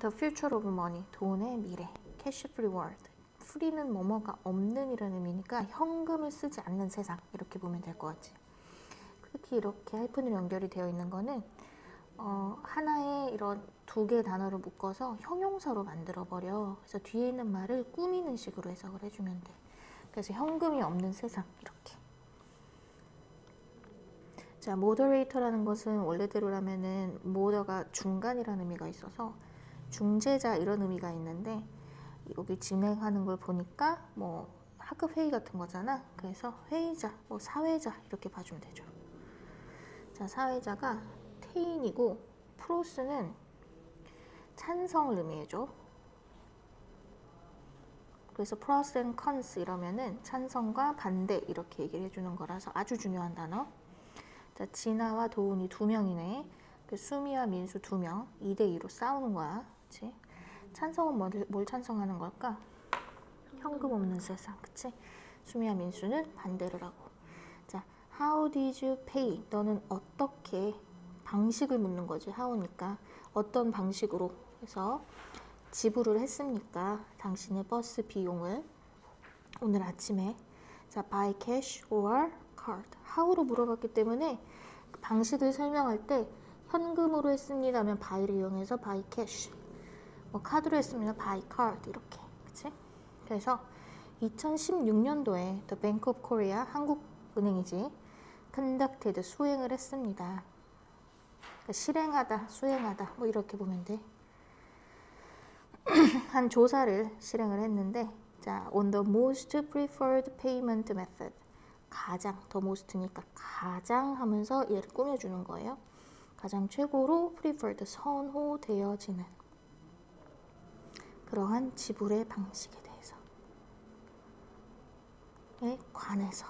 The future of money, 돈의 미래. cash free world. free는 뭐뭐가 없는이라는 의미니까 현금을 쓰지 않는 세상 이렇게 보면 될 것 같지. 특히 이렇게 하이픈으로 연결이 되어 있는 거는 하나의 이런 두 개의 단어를 묶어서 형용사로 만들어 버려. 그래서 뒤에 있는 말을 꾸미는 식으로 해석을 해주면 돼. 그래서 현금이 없는 세상 이렇게. 자, moderator라는 것은 원래대로라면은 moder가 중간이라는 의미가 있어서 중재자 이런 의미가 있는데 여기 진행하는 걸 보니까 뭐 학급 회의 같은 거잖아. 그래서 회의자, 뭐 사회자 이렇게 봐주면 되죠. 자, 사회자가 테인이고 프로스는 찬성을 의미해줘. 그래서 pros and cons 이러면은 찬성과 반대 이렇게 얘기를 해주는 거라서 아주 중요한 단어. 자, 진아와 도훈이 두 명이네. 수미와 민수 두 명, 2대2로 싸우는 거야. 그치? 찬성은 뭘 찬성하는 걸까? 현금 없는 세상, 그치? 수미와 민수는 반대를 하고. 자, how did you pay? 너는 어떻게, 방식을 묻는 거지, how니까. 어떤 방식으로 해서 지불을 했습니까? 당신의 버스 비용을 오늘 아침에. 자, by cash or card. how로 물어봤기 때문에 그 방식을 설명할 때 현금으로 했습니다 하면 by를 이용해서 by cash, 뭐 카드로 했습니다 by card 이렇게. 그치? 그래서 2016년도에 The Bank of Korea, 한국은행이지, conducted, 수행을 했습니다. 그러니까 실행하다, 수행하다 뭐 이렇게 보면 돼. 한 조사를 실행을 했는데, 자, on the most preferred payment method. 가장, the most니까 가장 하면서 얘를 꾸며주는 거예요. 가장 최고로 preferred, 선호되어지는 그러한 지불의 방식에 대해서 관해서.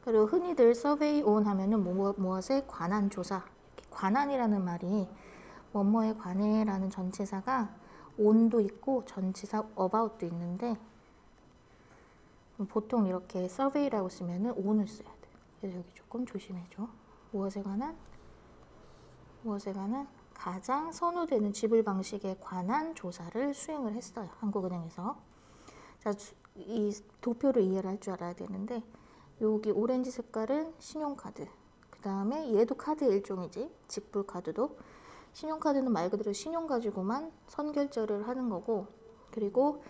그리고 흔히들 survey on 하면은 무엇에 관한 조사. 관한이라는 말이 뭐뭐에 관해 라는 전치사가 on도 있고 전치사 about도 있는데 보통 이렇게 survey라고 쓰면은 on을 써야 돼. 그래서 여기 조금 조심해줘. 무엇에 관한 가장 선호되는 지불 방식에 관한 조사를 수행을 했어요. 한국은행에서. 자, 이 도표를 이해를 할 줄 알아야 되는데 여기 오렌지 색깔은 신용카드, 그 다음에 얘도 카드의 일종이지, 직불카드도. 신용카드는 말 그대로 신용 가지고만 선결제를 하는 거고, 그리고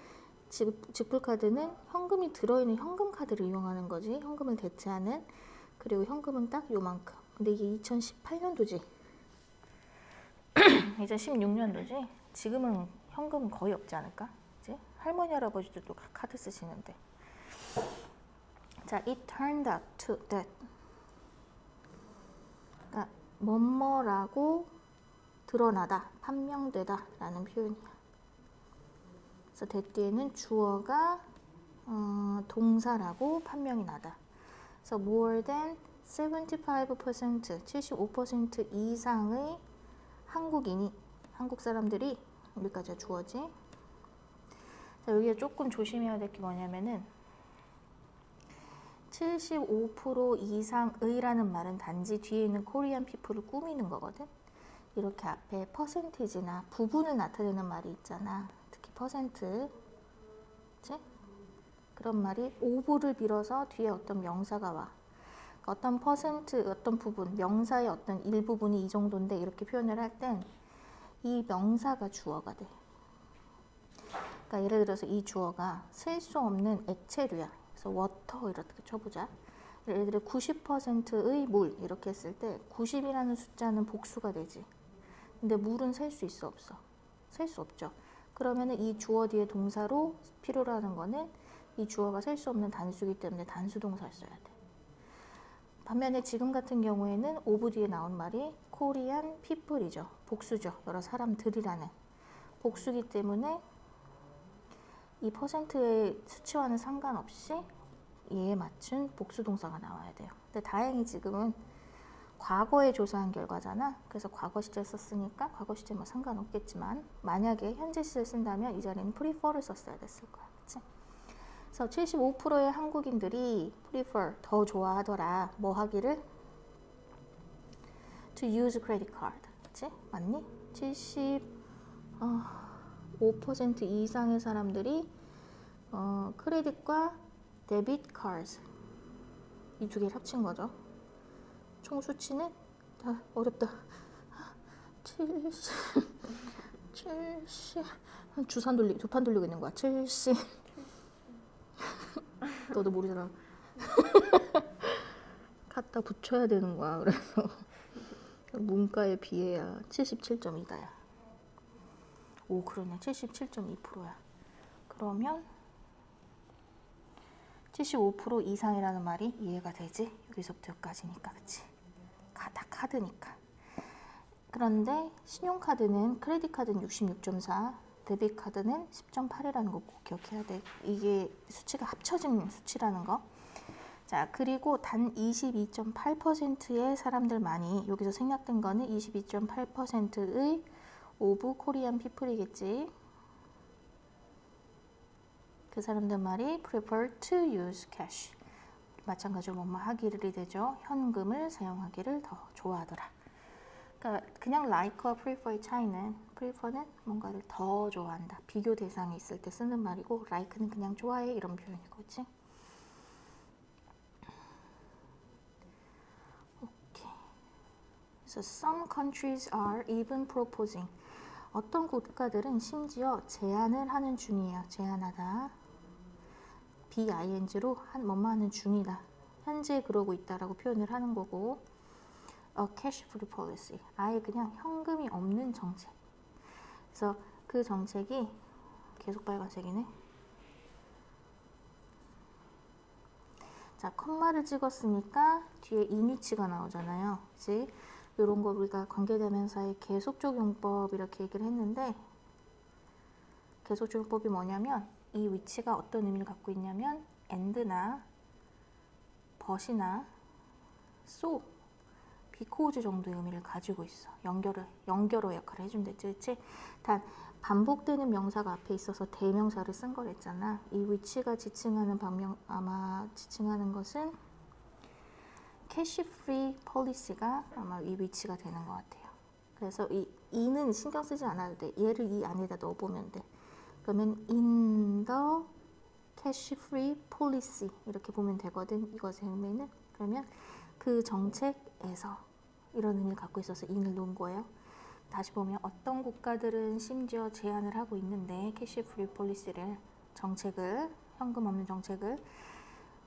직불카드는 현금이 들어있는 현금카드를 이용하는 거지, 현금을 대체하는. 그리고 현금은 딱 요만큼. 근데 이게 2018년도지 2016년도지 지금은 현금은 거의 없지 않을까? 그치? 할머니 할아버지들도 카드 쓰시는데. 자, it turned out to that. 그러니까 뭐뭐라고 드러나다, 판명되다 라는 표현이야. 그래서 that 뒤에는 주어가 동사라고 판명이 나다. 그래서 more than 75%, 75% 이상의 한국인이, 한국 사람들이, 여기까지가 주어지. 자, 여기에 조금 조심해야 될 게 뭐냐면은 75% 이상의라는 말은 단지 뒤에 있는 코리안 피플을 꾸미는 거거든. 이렇게 앞에 퍼센티지나 부분을 나타내는 말이 있잖아. 특히 퍼센트, 그치? 그런 말이 오브를 빌어서 뒤에 어떤 명사가 와. 어떤 퍼센트, 어떤 부분, 명사의 어떤 일부분이 이 정도인데 이렇게 표현을 할 땐 이 명사가 주어가 돼. 그러니까 예를 들어서 이 주어가 셀 수 없는 액체류야. 그래서 워터 이렇게 쳐보자. 예를 들어 90%의 물 이렇게 했을 때 90이라는 숫자는 복수가 되지. 근데 물은 셀 수 있어, 없어? 셀 수 없죠. 그러면은 이 주어 뒤에 동사로 필요로 하는 거는 이 주어가 셀 수 없는 단수이기 때문에 단수 동사를 써야 돼. 반면에 지금 같은 경우에는 오브 뒤에 나온 말이 코리안 피플이죠. 복수죠. 여러 사람들이라는 복수기 때문에 이 퍼센트의 수치와는 상관없이 이에 맞춘 복수 동사가 나와야 돼요. 근데 다행히 지금은 과거에 조사한 결과잖아. 그래서 과거 시제 썼으니까 과거 시제 뭐 상관없겠지만 만약에 현재 시제 쓴다면 이 자리는 prefer를 썼어야 됐을 거야. 그치? 그래서 75%의 한국인들이 prefer, 더 좋아하더라. 뭐 하기를? to use credit card. 그치? 맞니? 5% 이상의 사람들이 크레딧과 데빗 카드 이 두 개를 합친 거죠. 총 수치는 어렵다. 70 두 판 돌리고 있는 거야. 70 너도 모르잖아. 갖다 붙여야 되는 거야. 그래서 문과에 비해야 77.2다야. 오, 그러네. 77.2%야. 그러면 75% 이상이라는 말이 이해가 되지? 여기서부터 여기까지니까, 그치? 다 카드니까. 그런데 신용카드는, 크레딧 카드는 66.4, 데빗 카드는 10.8이라는 거 꼭 기억해야 돼. 이게 수치가 합쳐진 수치라는 거. 자, 그리고 단 22.8%의 사람들만이, 여기서 생략된 거는 22.8%의 오브 코리안 피플이겠지. 그 사람들만이 prefer to use cash. 마찬가지로 뭐뭐 하기를 되죠. 현금을 사용하기를 더 좋아하더라. 그러니까 그냥 like와 prefer의 차이는, prefer는 뭔가를 더 좋아한다. 비교 대상이 있을 때 쓰는 말이고, like는 그냥 좋아해 이런 표현인 거지. 오케이. So some countries are even proposing. 어떤 국가들은 심지어 제안을 하는 중이에요. 제안하다. BING로 뭐뭐 하는 중이다. 현재 그러고 있다라고 표현을 하는 거고, a cash-free policy. 아예 그냥 현금이 없는 정책. 그래서 그 정책이 계속 빨간색이네. 자, 컴마를 찍었으니까 뒤에 이니치가 나오잖아요. 그치? 이런 거 우리가 관계대명사의 계속적 용법 이렇게 얘기를 했는데, 계속적 용법이 뭐냐면 이 위치가 어떤 의미를 갖고 있냐면 and나 but이나 so, because 정도의 의미를 가지고 있어. 연결어 역할을 해준댔지, 그치? 단 반복되는 명사가 앞에 있어서 대명사를 쓴 거랬잖아. 이 위치가 지칭하는 아마 지칭하는 것은 캐시 프리 폴리시가 아마 이 위치가 되는 것 같아요. 그래서 이는 신경 쓰지 않아도 돼. 얘를 이 안에다 넣어보면 돼. 그러면 in the cash free policy 이렇게 보면 되거든. 이것의 의미는. 그러면 그 정책에서 이런 의미를 갖고 있어서 in을 놓은 거예요. 다시 보면 어떤 국가들은 심지어 제안을 하고 있는데 캐시 프리 폴리시를, 정책을, 현금 없는 정책을,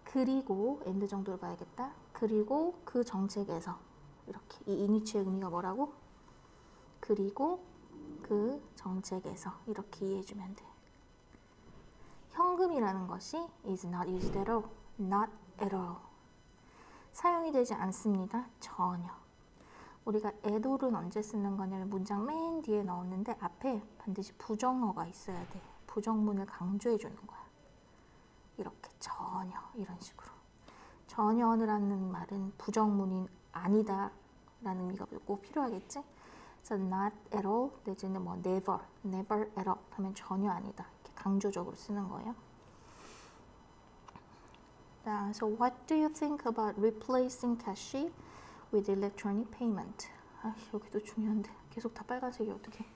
그리고 and 정도를 봐야겠다. 그리고 그 정책에서, 이렇게 이 이니치의 의미가 뭐라고? 그리고 그 정책에서 이렇게 이해해주면 돼. 현금이라는 것이 is not used at all. not at all. 사용이 되지 않습니다. 전혀. 우리가 at all은 언제 쓰는 거냐면 문장 맨 뒤에 넣었는데 앞에 반드시 부정어가 있어야 돼. 부정문을 강조해 주는 거야. 이렇게 전혀 이런 식으로. 전혀라는 말은 부정문이 아니다 라는 의미가 꼭 필요하겠지? 그래서 not at all 내지는 뭐 never at all 하면 전혀 아니다. 이렇게 강조적으로 쓰는 거예요. So what do you think about replacing cash with electronic payment? 여기도 중요한데 계속 다 빨간색이 어떡해.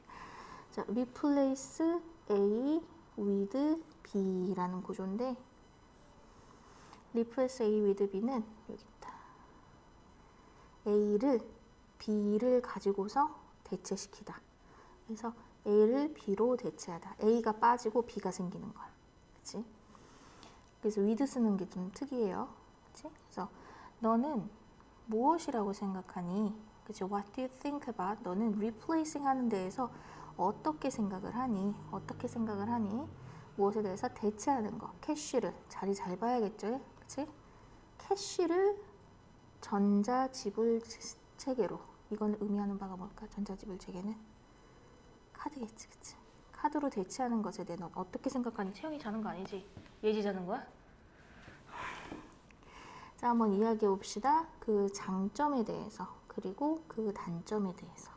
자, replace A with B라는 구조인데, replace A with B는 여기 있다. A를 B를 가지고서 대체시키다. 그래서 A를 B로 대체하다. A가 빠지고 B가 생기는 거야. 그치? 그래서 with 쓰는 게 좀 특이해요. 그치? 그래서 너는 무엇이라고 생각하니? 그치? What do you think about? 너는 replacing 하는 데에서 어떻게 생각을 하니? 어떻게 생각을 하니? 무엇에 대해서 대체하는 거. 캐시를 자리 잘 봐야겠죠? 그치? 캐시를 전자지불 체계로. 이건 의미하는 바가 뭘까? 전자지불 체계는 카드겠지, 그치? 카드로 대체하는 것에 대해 넌 어떻게 생각하니? 채영이 자는 거 아니지? 예지 자는 거야? 자, 한번 이야기해 봅시다. 그 장점에 대해서, 그리고 그 단점에 대해서.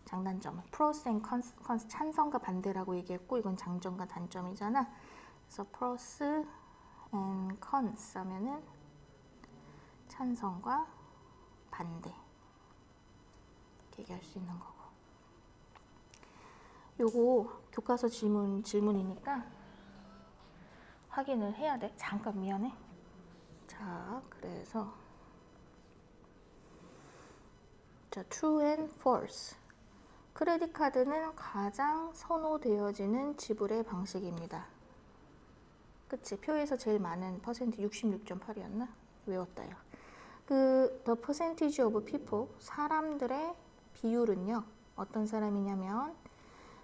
장단점은 pros and cons, 찬성과 반대라고 얘기했고, 이건 장점과 단점이잖아. 그래서 pros and cons 하면은 찬성과 반대 이렇게 얘기할 수 있는 거고. 요거 교과서 질문이니까 확인을 해야 돼. 잠깐 미안해. 자, 그래서 자, true and false. 크레딧 카드는 가장 선호되어지는 지불의 방식입니다. 그치? 표에서 제일 많은 퍼센트 66.8이었나? 외웠다 야. the percentage of people, 사람들의 비율은요. 어떤 사람이냐면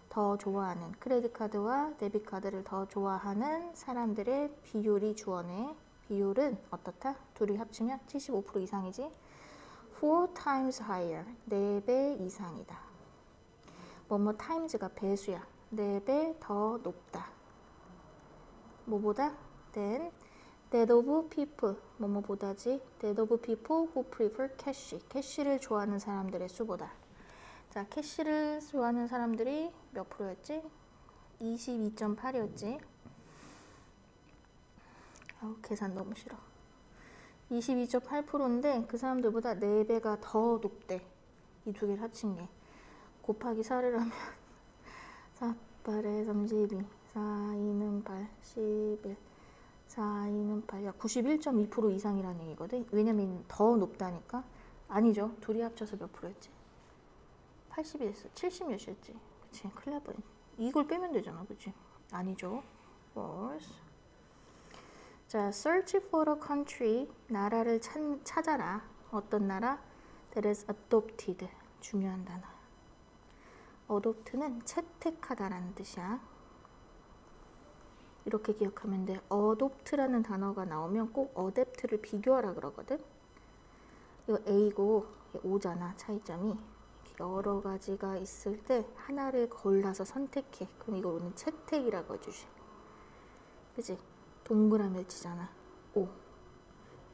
더 좋아하는 크레딧 카드와 데빗 카드를 더 좋아하는 사람들의 비율이 주어내. 비율은 어떻다? 둘이 합치면 75% 이상이지. 4 times higher, 4배 이상이다. 뭐뭐 times가 배수야. 4배 더 높다. 뭐보다? Then that of people, 뭐뭐보다지. That of people who prefer cash, 캐시를 좋아하는 사람들의 수보다. 자, 캐시를 좋아하는 사람들이 몇 프로였지? 22.8이었지. 계산 너무 싫어. 22.8%인데 그 사람들보다 4배가 더 높대. 이 두 개를 합친 게. 곱하기 4를 하면 4, 8에 32, 4, 2는 8, 11, 4, 2는 8. 야, 91.2% 이상이라는 얘기거든. 왜냐면 더 높다니까. 아니죠. 둘이 합쳐서 몇 프로였지? 80이 됐어. 70 몇이었지? 그치? 큰일 날 뻔했네. 이걸 빼면 되잖아. 그치? 아니죠. false. 자, search for a country, 나라를 찾아라. 어떤 나라? That is adopted. 중요한 단어. adopt는 채택하다라는 뜻이야. 이렇게 기억하면 돼. adopt라는 단어가 나오면 꼭 adapt를 비교하라 그러거든. 이거 A고 O잖아. 차이점이. 여러 가지가 있을 때 하나를 골라서 선택해. 그럼 이걸 오늘 채택이라고 해주지. 그치? 동그라미를 치잖아. O.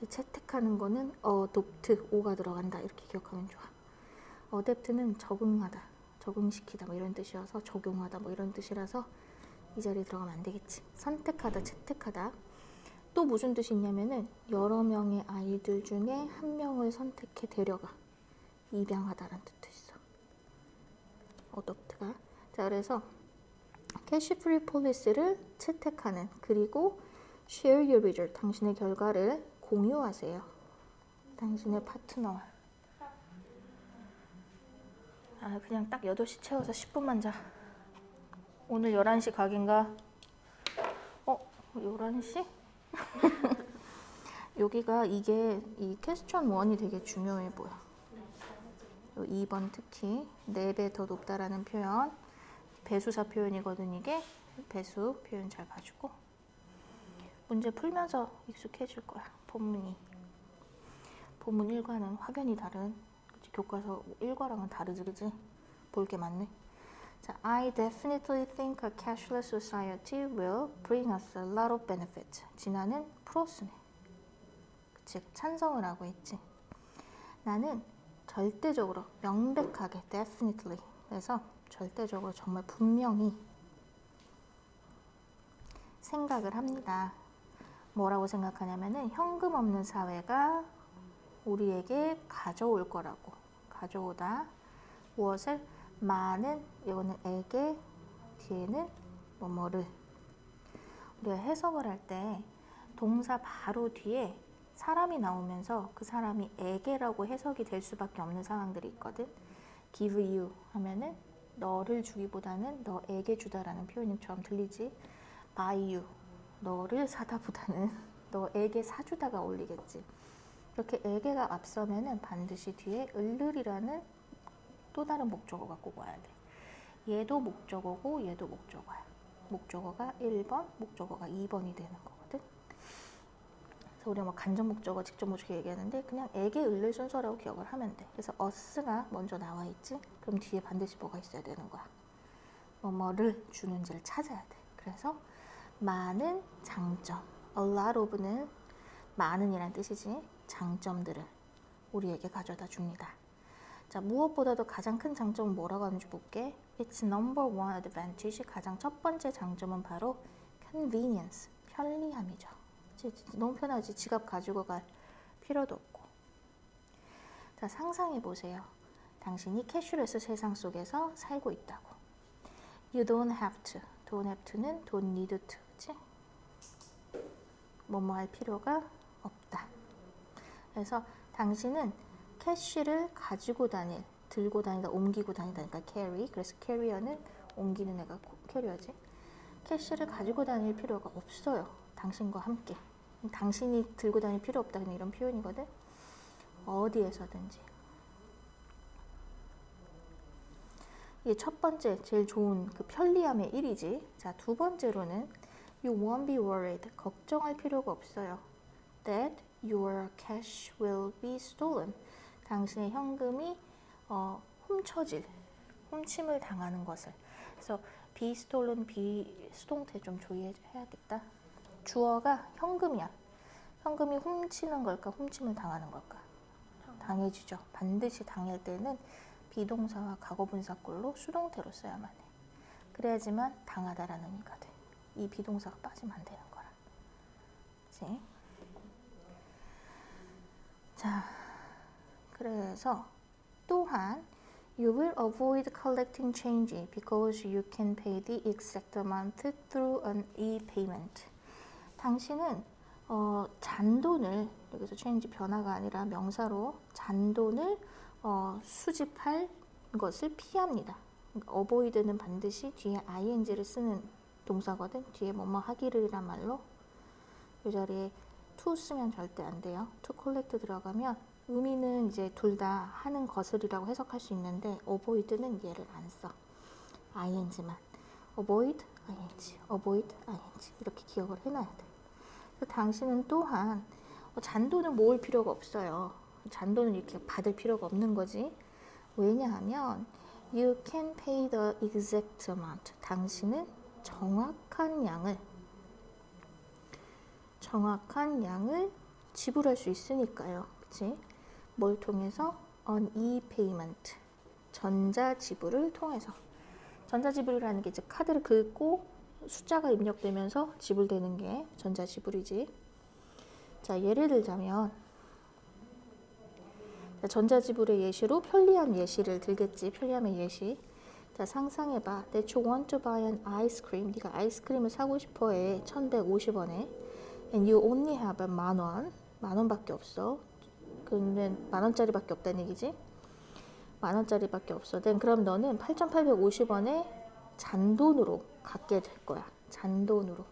이 채택하는 거는 adopt, O가 들어간다. 이렇게 기억하면 좋아. adapt는 적응하다, 적응시키다 뭐 이런 뜻이어서 적용하다 뭐 이런 뜻이라서 이 자리에 들어가면 안 되겠지. 선택하다, 채택하다. 또 무슨 뜻이 있냐면은 여러 명의 아이들 중에 한 명을 선택해 데려가. 입양하다라는 뜻도 있어. adopt가. 자, 그래서 캐시 프리 폴리시를 채택하는, 그리고 share your result, 당신의 결과를 공유하세요. 당신의 파트너와. 그냥 딱 8시 채워서 10분만 자. 오늘 11시 가긴가? 11시? 여기가 이 퀘스천 1이 되게 중요해 보여. 2번 특히 4배 더 높다라는 표현. 배수사 표현이거든 이게. 배수 표현 잘 봐주고. 문제 풀면서 익숙해질 거야. 본문 1과는 확연히 다른, 그치? 교과서 1과랑은 다르지, 그치? 볼 게 많네. 자, I definitely think a cashless society will bring us a lot of benefits. 진아는 플러스네. 그치? 찬성을 하고 있지. 나는 절대적으로, 명백하게, definitely. 그래서 절대적으로 정말 분명히 생각을 합니다. 뭐라고 생각하냐면은 현금 없는 사회가 우리에게 가져올 거라고. 가져오다. 무엇을? 많은, 이거는 에게, 뒤에는 뭐뭐를. 우리가 해석을 할 때 동사 바로 뒤에 사람이 나오면서 그 사람이 에게라고 해석이 될 수밖에 없는 상황들이 있거든. give you 하면은 너를 주기보다는 너에게 주다라는 표현처럼 들리지. buy you, 너를 사다보다는 너에게 사주다가 어울리겠지. 이렇게 에게가 앞서면은 반드시 뒤에 을르리라는 또 다른 목적어가 꼭 와야 돼. 얘도 목적어고 얘도 목적어야. 목적어가 1번, 목적어가 2번이 되는 거거든. 그래서 우리가 뭐 간접 목적어, 직접 목적어 얘기하는데 그냥 에게 을를 순서라고 기억을 하면 돼. 그래서 us가 먼저 나와 있지. 그럼 뒤에 반드시 뭐가 있어야 되는 거야. 뭐뭐를 주는지를 찾아야 돼. 그래서 많은 장점, a lot of는 많은이란 뜻이지. 장점들을 우리에게 가져다 줍니다. 자, 무엇보다도 가장 큰 장점은 뭐라고 하는지 볼게. Its number one advantage, 가장 첫 번째 장점은 바로 convenience, 편리함이죠. 너무 편하지. 지갑 가지고 갈 필요도 없고. 자, 상상해 보세요. 당신이 캐슈레스 세상 속에서 살고 있다고. You don't have to. don't have to는 don't need to. 그치? 뭐뭐 할 필요가 없다. 그래서 당신은 캐시를 가지고 다닐, 들고 다니다, 옮기고 다니다니까 carry. 그래서 carrier는 옮기는 애가 캐리어지. 캐시를 가지고 다닐 필요가 없어요. 당신과 함께. 당신이 들고 다닐 필요 없다. 그냥 이런 표현이거든. 어디에서든지. 이게 첫 번째 제일 좋은 그 편리함의 1이지. 자, 두 번째로는 You won't be worried. 걱정할 필요가 없어요. That your cash will be stolen. 당신의 현금이 훔침을 당하는 것을. 그래서 be stolen, be 수동태 좀 주의해야겠다. 주어가 현금이야. 현금이 훔치는 걸까, 훔침을 당하는 걸까? 당해지죠. 반드시 당할 때는 비동사와 과거분사꼴로 수동태로 써야만 해. 그래야지만 당하다라는 의미가 돼. 이 비동사가 빠지면 안 되는 거라. 그치? 자, 그래서 또한 You will avoid collecting change because you can pay the exact amount through an e-payment. 당신은 잔돈을, 여기서 change 변화가 아니라 명사로 잔돈을 수집할 것을 피합니다. avoid는 반드시 뒤에 ing를 쓰는 동사거든. 뒤에 뭐뭐 하기를이란 말로 이 자리에 to 쓰면 절대 안 돼요. to collect 들어가면 의미는 이제 둘 다 하는 것을이라고 해석할 수 있는데 avoid는 얘를 안 써. ing만. avoid, ing, avoid, ing 이렇게 기억을 해놔야 돼. 그래서 당신은 또한 잔돈을 모을 필요가 없어요. 잔돈을 이렇게 받을 필요가 없는 거지. 왜냐하면 You can pay the exact amount. 당신은 정확한 양을 지불할 수 있으니까요. 그치? 뭘 통해서? On e-payment. 전자지불을 통해서. 전자지불이라는 게 이제 카드를 긁고 숫자가 입력되면서 지불되는 게 전자지불이지. 자, 예를 들자면 전자지불의 예시로 편리함 예시를 들겠지. 편리함의 예시. 자, 상상해봐. That you want to buy an ice cream. 네가 아이스크림을 사고 싶어 해. 1,150원에. And you only have 10,000원. 10,000원밖에 없어. 근데 10,000원짜리밖에 없다는 얘기지. 10,000원짜리밖에 없어. 그럼 너는 8,850원에 잔돈으로 갖게 될 거야. 잔돈으로.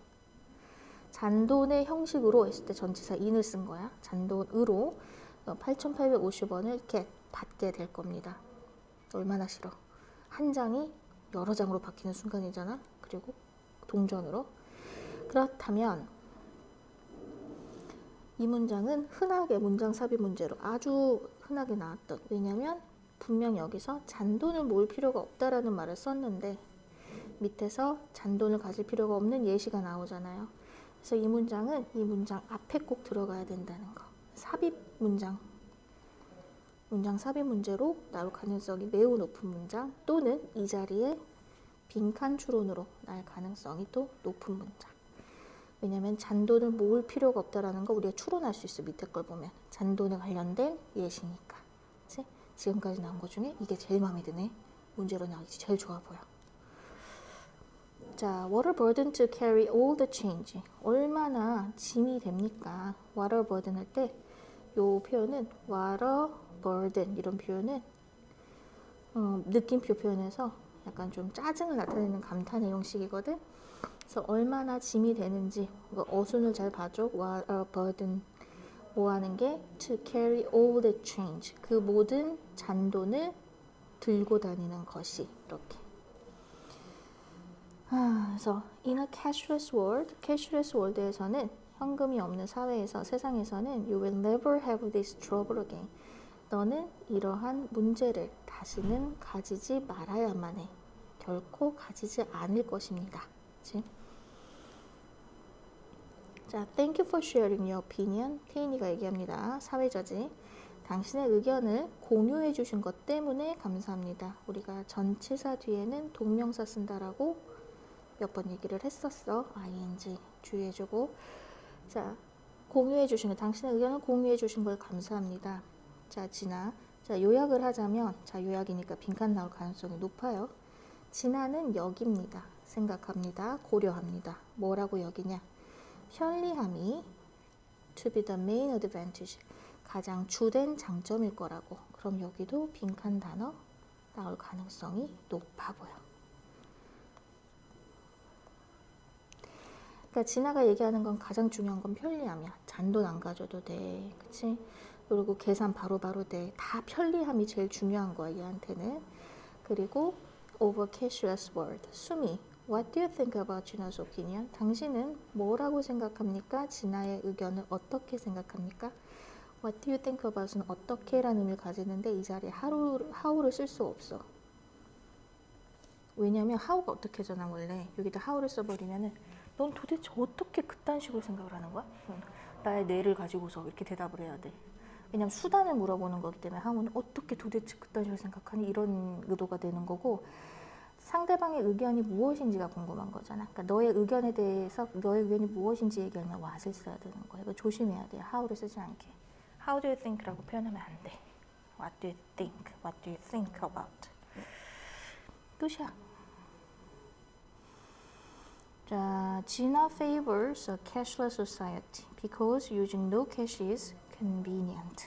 잔돈의 형식으로 했을 때 전치사 in을 쓴 거야. 잔돈으로 8,850원을 이렇게 받게 될 겁니다. 얼마나 싫어. 한 장이 여러 장으로 바뀌는 순간이잖아. 그리고 동전으로. 그렇다면 이 문장은 흔하게 문장 삽입 문제로 아주 흔하게 나왔던. 왜냐면 분명 여기서 잔돈을 모을 필요가 없다라는 말을 썼는데 밑에서 잔돈을 가질 필요가 없는 예시가 나오잖아요. 그래서 이 문장은 이 문장 앞에 꼭 들어가야 된다는 거. 삽입 문장 삽입 문제로 나올 가능성이 매우 높은 문장 또는 이 자리에 빈칸 추론으로 날 가능성이 또 높은 문장. 왜냐면 잔돈을 모을 필요가 없다라는 거 우리가 추론할 수 있어. 밑에 걸 보면 잔돈에 관련된 예시니까. 그치? 지금까지 나온 것 중에 이게 제일 마음에 드네. 문제로 나오기 제일 좋아 보여. 자, what a burden to carry all the change. 얼마나 짐이 됩니까? what a burden 할 때 요 표현은 what a burden 이런 표현은 느낌표 표현에서 약간 좀 짜증을 나타내는 감탄의 형식이거든. 그래서 얼마나 짐이 되는지 어순을 잘 봐줘. what a burden 뭐 하는 게 to carry all the change 그 모든 잔돈을 들고 다니는 것이 이렇게. 그래서 in a cashless world에서는 현금이 없는 사회에서 세상에서는 you will never have this trouble again. 너는 이러한 문제를 다시는 가지지 말아야만 해. 결코 가지지 않을 것입니다. 그치? 자, thank you for sharing your opinion. 태인이가 얘기합니다. 사회자지. 당신의 의견을 공유해 주신 것 때문에 감사합니다. 우리가 전치사 뒤에는 동명사 쓴다라고 몇 번 얘기를 했었어. ing 주의해주고. 자, 공유해 주신 거, 당신의 의견을 공유해 주신 걸 감사합니다. 자, 진아. 자, 요약을 하자면, 자, 요약이니까 빈칸 나올 가능성이 높아요. 진화는 여깁니다. 생각합니다. 고려합니다. 뭐라고 여기냐? 편리함이 to be the main advantage. 가장 주된 장점일 거라고. 그럼 여기도 빈칸 단어 나올 가능성이 높아 보여. 그러니까 진아가 얘기하는 건 가장 중요한 건 편리함이야. 잔돈 안 가져도 돼. 그치? 그리고 계산 바로바로 돼. 다 편리함이 제일 중요한 거야, 얘한테는. 그리고 over casual's word. 수미, what do you think about 진아's opinion? 당신은 뭐라고 생각합니까? 진아의 의견을 어떻게 생각합니까? What do you think about은 어떻게 라는 의미를 가지는데 이 자리에 how를 쓸 수 없어. 왜냐면 how가 어떻게 하잖아 원래. 여기다 how를 써버리면은 넌 도대체 어떻게 그딴 식으로 생각을 하는 거야? 나의 뇌를 가지고서 이렇게 대답을 해야 돼. 왜냐면 수단을 물어보는 거기 때문에 how는 어떻게 도대체 그딴 식으로 생각하니? 이런 의도가 되는 거고 상대방의 의견이 무엇인지가 궁금한 거잖아. 그러니까 너의 의견에 대해서 너의 의견이 무엇인지 얘기하면 what을 써야 되는 거야. 이거 조심해야 돼. how를 쓰지 않게. How do you think? 라고 표현하면 안 돼. What do you think? What do you think about? 끝이야. 자, Gina favors a cashless society because using no cash is convenient.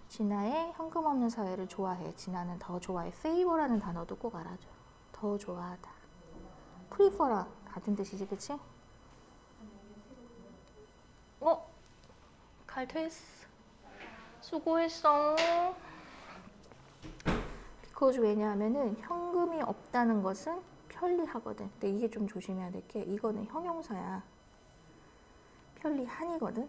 진아의 현금 없는 사회를 좋아해. 진아는 더 좋아해. favor라는 단어도 꼭 알아줘. 더 좋아하다. prefer랑 같은 뜻이지, 그치? 칼퇴했어. 수고했어. because 왜냐하면은 현금이 없다는 것은 편리하거든. 근데 이게 좀 조심해야 될 게 이거는 형용사야. 편리한이거든.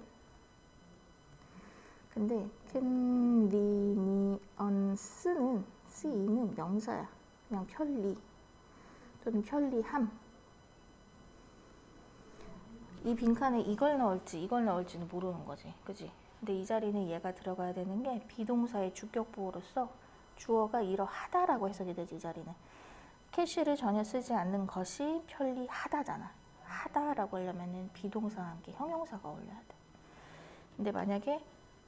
근데 convenience는 C는 명사야. 그냥 편리 또는 편리함. 이 빈칸에 이걸 넣을지 이걸 넣을지는 모르는 거지. 그지? 근데 이 자리는 얘가 들어가야 되는 게 비동사의 주격보호로서 주어가 이러하다라고 해석이 되지. 이 자리는 캐시를 전혀 쓰지 않는 것이 편리하다잖아. 하다라고 하려면은 비동사와 함께 형용사가 어울려야 돼. 근데 만약에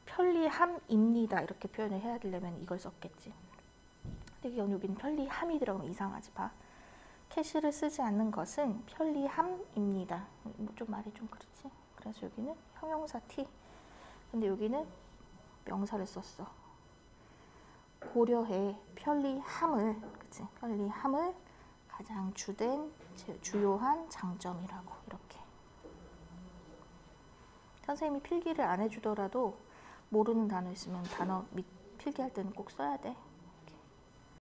편리함입니다 이렇게 표현을 해야 되려면 이걸 썼겠지. 근데 여기는 편리함이 들어가면 이상하지. 봐. 캐시를 쓰지 않는 것은 편리함입니다. 좀 말이 좀 그렇지. 그래서 여기는 형용사 T. 근데 여기는 명사를 썼어. 고려해. 편리함을, 그치? 편리함을 가장 주된 주요한 장점이라고. 이렇게. 선생님이 필기를 안 해주더라도 모르는 단어 있으면 단어 필기할 때는 꼭 써야 돼.